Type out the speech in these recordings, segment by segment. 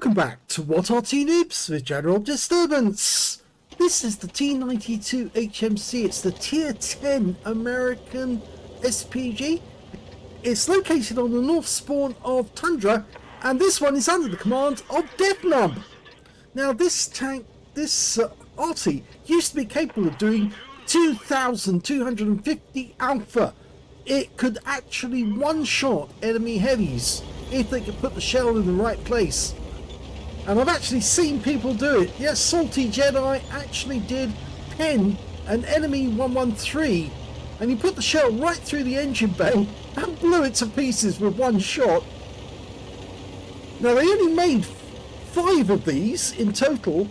Welcome back to What Are T-Noobs with General Disturbance. This is the T92 HMC. It's the Tier 10 American SPG. It's located on the north spawn of Tundra, and this one is under the command of Deathnub. Now this tank, this Arty, used to be capable of doing 2,250 alpha. It could actually one-shot enemy heavies if they could put the shell in the right place. And I've actually seen people do it. Yes, Salty Jedi actually did pen an enemy 113, and he put the shell right through the engine bay and blew it to pieces with one shot. Now they only made 5 of these in total.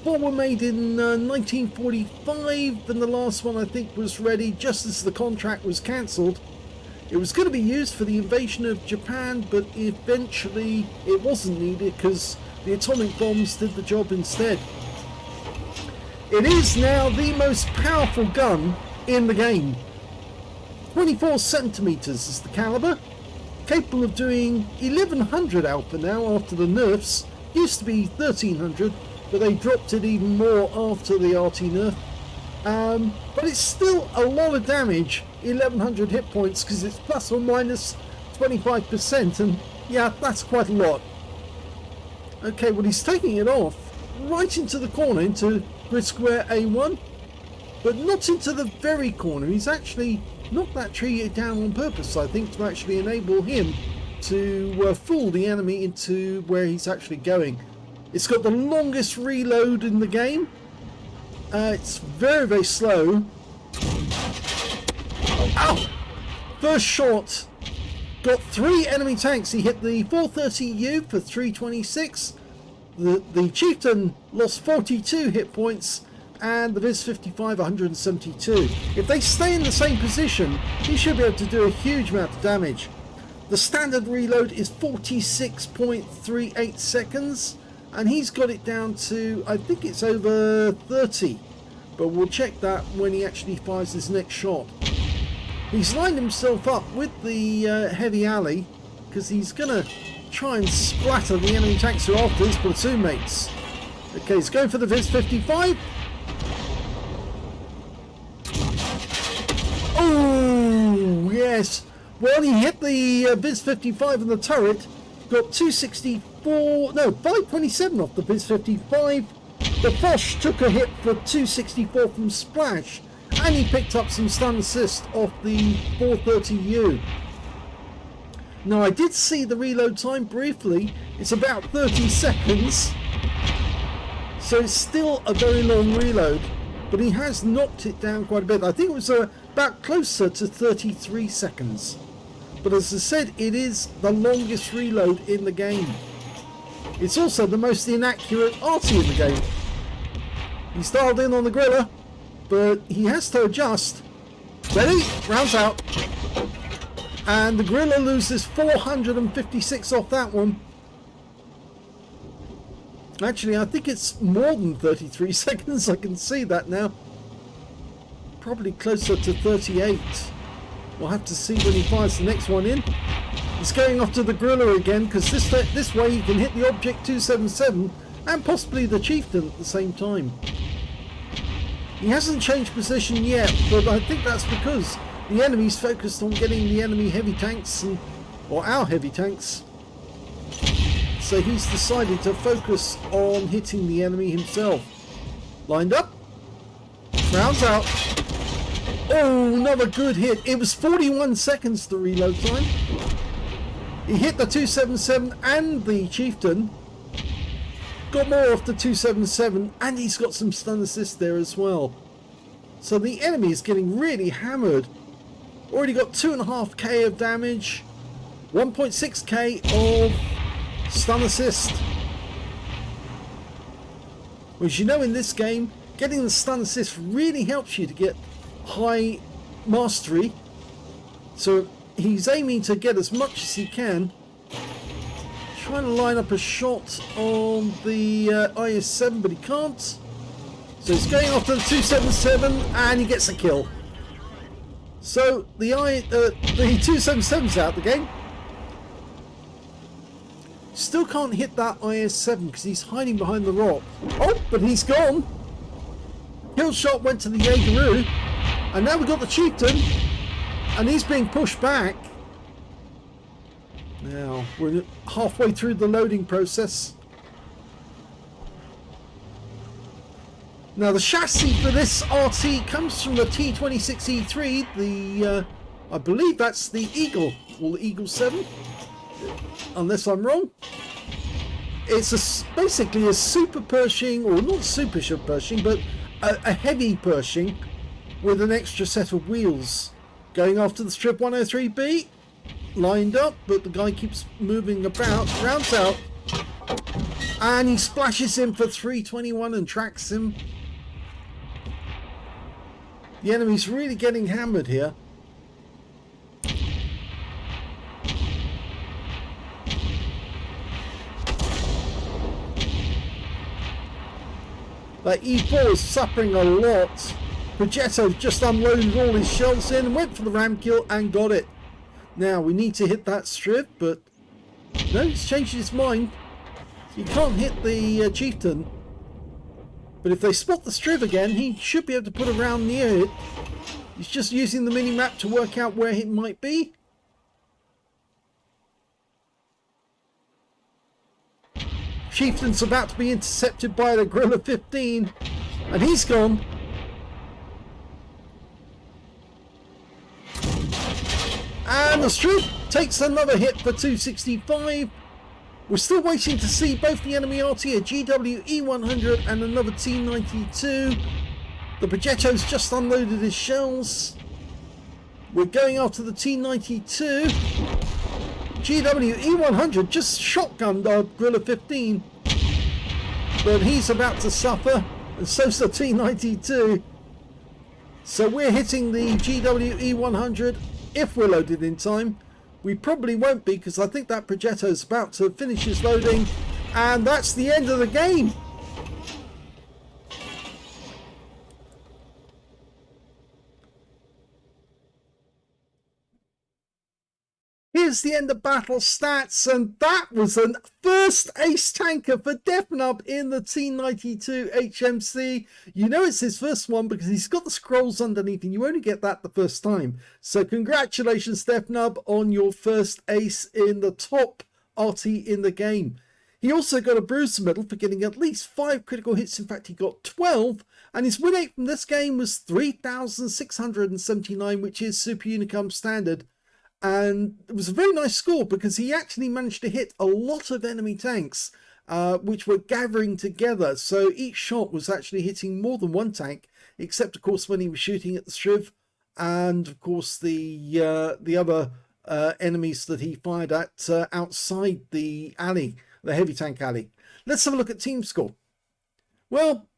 4 were made in 1945, and the last one I think was ready just as the contract was cancelled. It was going to be used for the invasion of Japan, but eventually it wasn't needed because the atomic bombs did the job instead. It is now the most powerful gun in the game. 24 centimeters is the caliber, capable of doing 1100 alpha now after the nerfs. Used to be 1300, but they dropped it even more after the Arty nerf. But it's still a lot of damage, 1100 hit points, because it's plus or minus 25%, and yeah, that's quite a lot. Okay, well, he's taking it off right into the corner, into grid square A1, but not into the very corner. He's actually knocked that tree down on purpose, I think, to actually enable him to fool the enemy into where he's actually going. It's got the longest reload in the game. It's very, very slow. Ow! First shot got 3 enemy tanks. He hit the 430U for 326. The Chieftain lost 42 hit points, and the Viz 55 172. If they stay in the same position, he should be able to do a huge amount of damage. The standard reload is 46.38 seconds. And he's got it down to, I think it's over 30, but we'll check that when he actually fires his next shot. He's lined himself up with the heavy alley, because he's going to try and splatter the enemy tanks who are after his platoon mates. Okay, he's going for the Viz 55. Oh, yes. Well, he hit the Viz 55 in the turret, got 527 off the Viz 55. The Foch took a hit for 264 from Splash, and he picked up some stun assist off the 430U. Now, I did see the reload time briefly. It's about 30 seconds, so it's still a very long reload, but he has knocked it down quite a bit. I think it was about closer to 33 seconds. But as I said, it is the longest reload in the game. It's also the most inaccurate Arty in the game. He's dialed in on the griller, but he has to adjust. Ready? Rounds out. And the griller loses 456 off that one. Actually, I think it's more than 33 seconds. I can see that now. Probably closer to 38. We'll have to see when he fires the next one in. He's going off to the griller again, because this way he can hit the Object 277 and possibly the Chieftain at the same time. He hasn't changed position yet, but I think that's because the enemy's focused on getting the enemy heavy tanks, or our heavy tanks. So he's decided to focus on hitting the enemy himself. Lined up. Rounds out. Oh, another good hit. It was 41 seconds to reload time. He hit the 277 and the Chieftain. Got more off the 277, and he's got some stun assist there as well. So the enemy is getting really hammered. Already got 2.5k of damage, 1.6k of stun assist. Well, as you know, in this game, getting the stun assist really helps you to get high mastery, so he's aiming to get as much as he can. Trying to line up a shot on the IS-7, but he can't. So he's going after the 277, and he gets a kill. So the 277's out the game. Still can't hit that IS-7 because he's hiding behind the rock. Oh, but he's gone. Kill shot went to the Jaegeroo. And now we've got the Chieftain. And he's being pushed back. Now, we're halfway through the loading process. Now, the chassis for this RT comes from the T26 E3. I believe that's the Eagle, or the Eagle 7. Unless I'm wrong. It's basically a super Pershing, or not super Pershing, but a heavy Pershing with an extra set of wheels. Going after the Strip 103B, lined up, but the guy keeps moving about, rounds out, and he splashes him for 321 and tracks him. The enemy's really getting hammered here. That E4 is suffering a lot. Progetto just unloaded all his shells in, went for the ram kill and got it. Now we need to hit that strip, but no, he's changed his mind. You can't hit the Chieftain. But if they spot the strip again, he should be able to put a round near it. He's just using the mini-map to work out where it might be. Chieftain's about to be intercepted by the Gorilla 15, and he's gone. And the strip takes another hit for 265. We're still waiting to see both the enemy RT, a GWE100 and another T92. The Progetto's just unloaded his shells. We're going after the T92. GWE100 just shotgunned our Gorilla 15. But he's about to suffer, and so's the T92. So we're hitting the GWE100 if we're loaded in time. We probably won't be, because I think that Progetto's about to finish his loading, and that's the end of the game. Here's the end of battle stats, and that was a first ace tanker for Deathnub in the T92 HMC. You know it's his first one because he's got the scrolls underneath, and you only get that the first time. So congratulations, Deathnub, on your first ace in the top Arty in the game. He also got a Bruiser medal for getting at least 5 critical hits. In fact, he got 12, and his win rate from this game was 3,679, which is Super Unicum standard. And it was a very nice score because he actually managed to hit a lot of enemy tanks, which were gathering together. So each shot was actually hitting more than one tank, except of course when he was shooting at the Shriv, and of course the other enemies that he fired at outside the alley, the heavy tank alley. Let's have a look at team score. Well,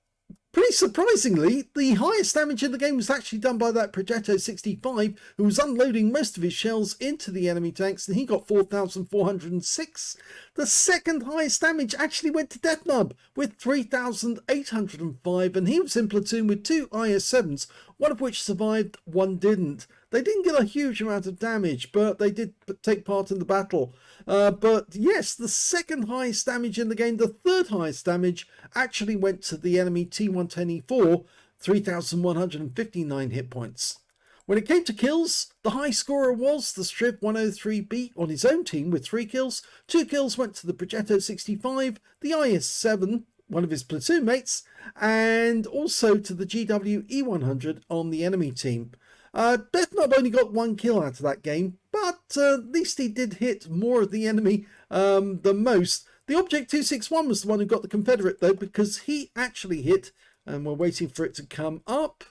pretty surprisingly, the highest damage in the game was actually done by that Progetto 65, who was unloading most of his shells into the enemy tanks, and he got 4,406. The second highest damage actually went to Deathnub with 3,805, and he was in platoon with 2 IS-7s, one of which survived, one didn't. They didn't get a huge amount of damage, but they did take part in the battle. But yes, the second highest damage in the game, the third highest damage, actually went to the enemy T110E4, 3,159 hit points. When it came to kills, the high scorer was the Strip 103B on his own team with 3 kills. 2 kills went to the Progetto 65, the IS-7, one of his platoon mates, and also to the GWE100 on the enemy team. Deathnub only got 1 kill out of that game, but at least he did hit more of the enemy than most. The Object 261 was the one who got the Confederate though, because he actually hit, and we're waiting for it to come up.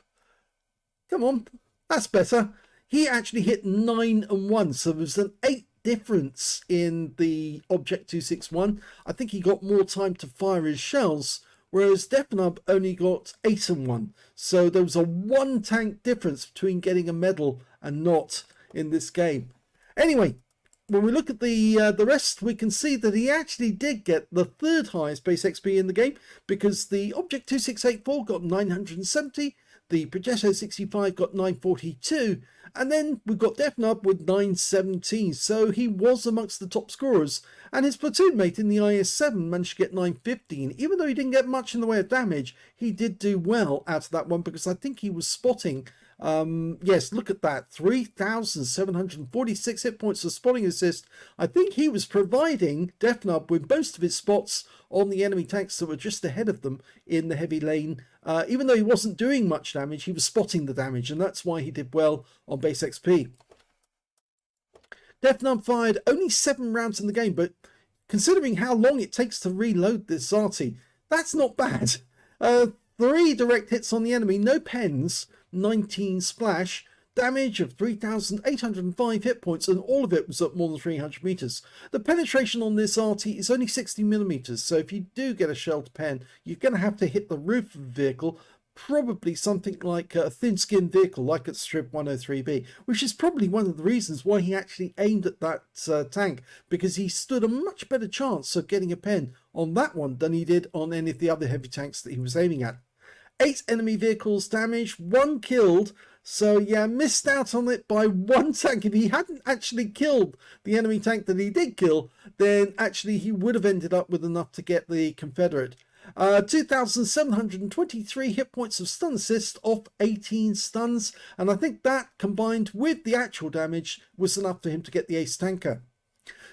Come on, that's better. He actually hit 9 and 1, so there was an 8 difference in the Object 261. I think he got more time to fire his shells, whereas Deathnub only got 8 and 1. So there was a 1 tank difference between getting a medal and not in this game. Anyway, when we look at the rest, we can see that he actually did get the third highest base XP in the game, because the Object 2684 got 970, the Progetto 65 got 942, and then we've got Deathnub with 917. So he was amongst the top scorers, and his platoon mate in the IS-7 managed to get 915. Even though he didn't get much in the way of damage, he did do well out of that one, because I think he was spotting, yes, look at that, 3,746 hit points of spotting assist. I think he was providing Deathnub with most of his spots on the enemy tanks that were just ahead of them in the heavy lane. Even though he wasn't doing much damage, he was spotting the damage, and that's why he did well on base XP. Deathnub fired only 7 rounds in the game, but considering how long it takes to reload this Arty, that's not bad. 3 direct hits on the enemy, no pens, 19 splash, damage of 3,805 hit points, and all of it was at more than 300 meters. The penetration on this Arty is only 60 millimeters, so if you do get a shell to pen, you're going to have to hit the roof of the vehicle, probably something like a thin-skinned vehicle like at Strip 103B, which is probably one of the reasons why he actually aimed at that tank, because he stood a much better chance of getting a pen on that one than he did on any of the other heavy tanks that he was aiming at. 8 enemy vehicles damaged, 1 killed. So yeah, missed out on it by 1 tank. If he hadn't actually killed the enemy tank that he did kill, then actually he would have ended up with enough to get the Confederate. 2,723 hit points of stun assist off 18 stuns, and I think that combined with the actual damage was enough for him to get the ace tanker.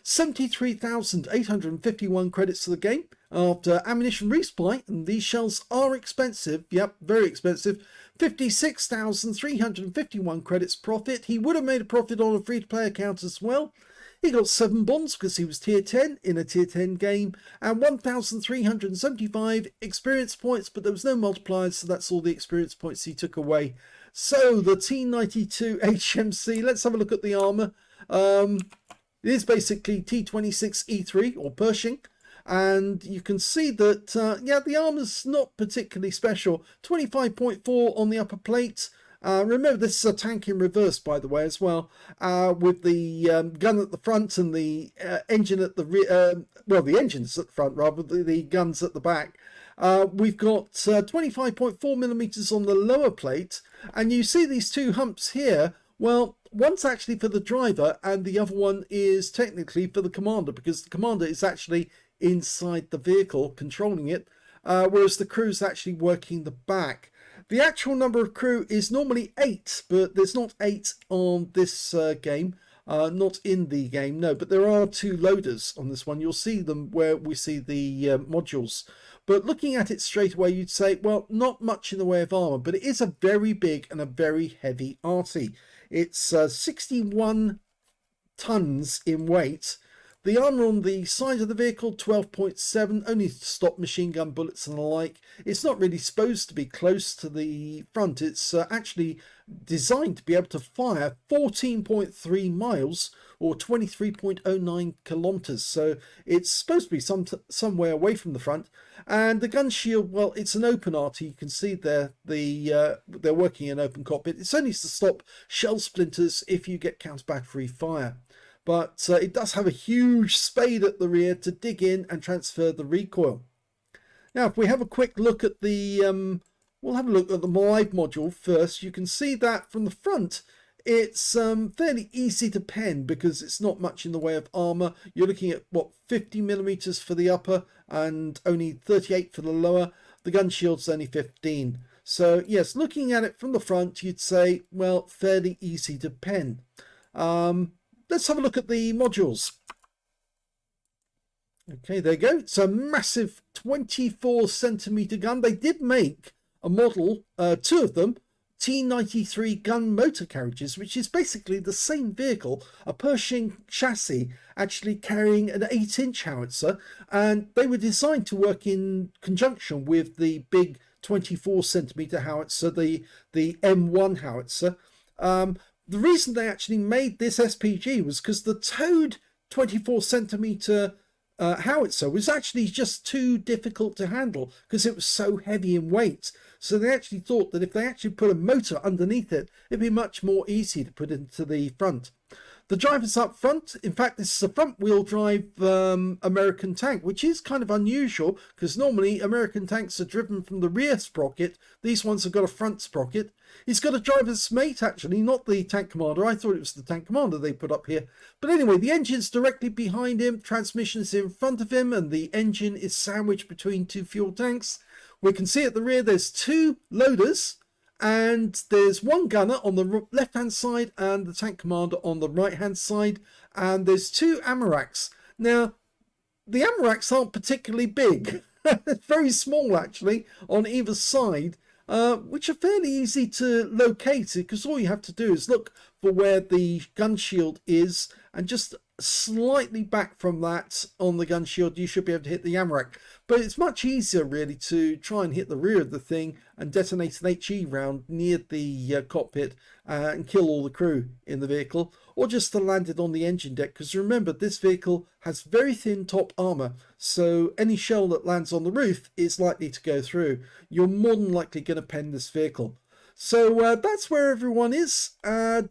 73,851 credits to the game after ammunition resupply, and these shells are expensive, yep, very expensive. 56,351 credits profit. He would have made a profit on a free-to-play account as well. He got 7 bonds because he was tier 10 in a tier 10 game, and 1,375 experience points, but there was no multipliers, so that's all the experience points he took away. So the T92 HMC, let's have a look at the armor. It is basically T26 E3 or Pershing, and you can see that yeah, the armor's not particularly special. 25.4 on the upper plate. Remember, this is a tank in reverse, by the way, as well, with the gun at the front and the engine at the rear. Well, the engine's at the front, rather, the guns at the back. We've got 25.4 millimeters on the lower plate, and you see these 2 humps here. Well, one's actually for the driver, and the other one is technically for the commander, because the commander is actually inside the vehicle controlling it, whereas the crew's actually working the back. The actual number of crew is normally 8, but there's not 8 on this game, not in the game, no, but there are 2 loaders on this one. You'll see them where we see the modules. But looking at it straight away, you'd say, well, not much in the way of armor, but it is a very big and a very heavy Arty. It's 61 tons in weight. The armor on the side of the vehicle, 12.7, only to stop machine gun bullets and the like. It's not really supposed to be close to the front. It's actually designed to be able to fire 14.3 miles or 23.09 kilometers. So it's supposed to be somewhere away from the front. And the gun shield, well, it's an open Arty. You can see there they're working in open cockpit. It's only to stop shell splinters if you get counter battery fire. But it does have a huge spade at the rear to dig in and transfer the recoil. Now, if we have a quick look at the, we'll have a look at the live module first. You can see that from the front, it's fairly easy to pen because it's not much in the way of armor. You're looking at, what, 50 millimeters for the upper and only 38 for the lower. The gun shield's only 15. So, yes, looking at it from the front, you'd say, well, fairly easy to pen. Let's have a look at the modules. Okay, there you go. It's a massive 24 centimeter gun. They did make a model, 2 of them, T93 gun motor carriages, which is basically the same vehicle, a Pershing chassis, actually carrying an 8-inch howitzer, and they were designed to work in conjunction with the big 24 centimeter howitzer, the M1 howitzer. The reason they actually made this SPG was because the towed 24 centimeter howitzer was actually just too difficult to handle because it was so heavy in weight. So they actually thought that if they actually put a motor underneath it, it'd be much more easy to put into the front. The driver's up front. In fact, this is a front-wheel drive American tank, which is kind of unusual because normally American tanks are driven from the rear sprocket. These ones have got a front sprocket. He's got a driver's mate, actually, not the tank commander. I thought it was the tank commander they put up here. But anyway, the engine's directly behind him, transmission is in front of him, and the engine is sandwiched between two fuel tanks. We can see at the rear there's two loaders, and there's one gunner on the left-hand side and the tank commander on the right-hand side, and there's two ammo racks. Now, the ammo racks aren't particularly big. Very small, actually, on either side, which are fairly easy to locate because all you have to do is look for where the gun shield is, and just slightly back from that on the gun shield you should be able to hit the ammo rack. But it's much easier really to try and hit the rear of the thing and detonate an HE round near the cockpit and kill all the crew in the vehicle, or just to land it on the engine deck, because remember, this vehicle has very thin top armor, so any shell that lands on the roof is likely to go through. You're more than likely going to pen this vehicle. So that's where everyone is.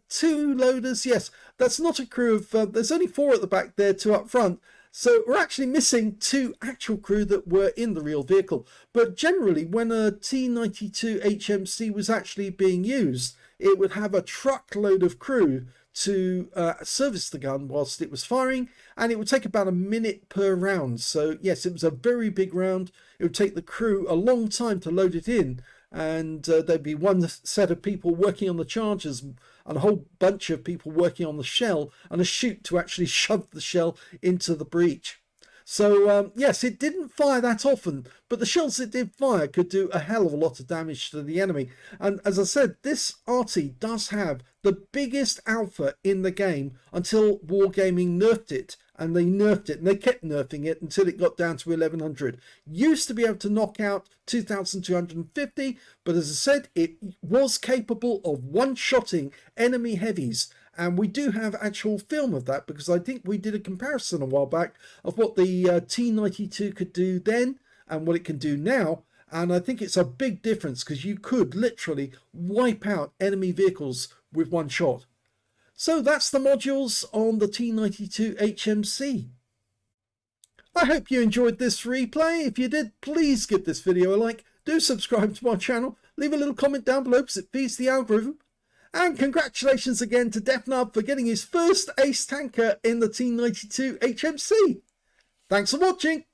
Two loaders. Yes, that's not a crew of... there's only four at the back there, two up front. So we're actually missing two actual crew that were in the real vehicle. But generally, when a T92 HMC was actually being used, it would have a truckload of crew to service the gun whilst it was firing, and it would take about a minute per round. So yes, it was a very big round. It would take the crew a long time to load it in, and there'd be one set of people working on the charges and a whole bunch of people working on the shell and a chute to actually shove the shell into the breech. So yes, it didn't fire that often, but the shells it did fire could do a hell of a lot of damage to the enemy. And as I said, this Arty does have the biggest alpha in the game until Wargaming nerfed it. And they nerfed it, and they kept nerfing it until it got down to 1100. Used to be able to knock out 2250, but as I said, it was capable of one-shotting enemy heavies. And we do have actual film of that, because I think we did a comparison a while back of what the T92 could do then and what it can do now. And I think it's a big difference, because you could literally wipe out enemy vehicles with one shot. So that's the modules on the T92 HMC. I hope you enjoyed this replay. If you did, please give this video a like. Do subscribe to my channel. Leave a little comment down below because it feeds the algorithm. And congratulations again to Deathnub for getting his first ace tanker in the T92 HMC. Thanks for watching.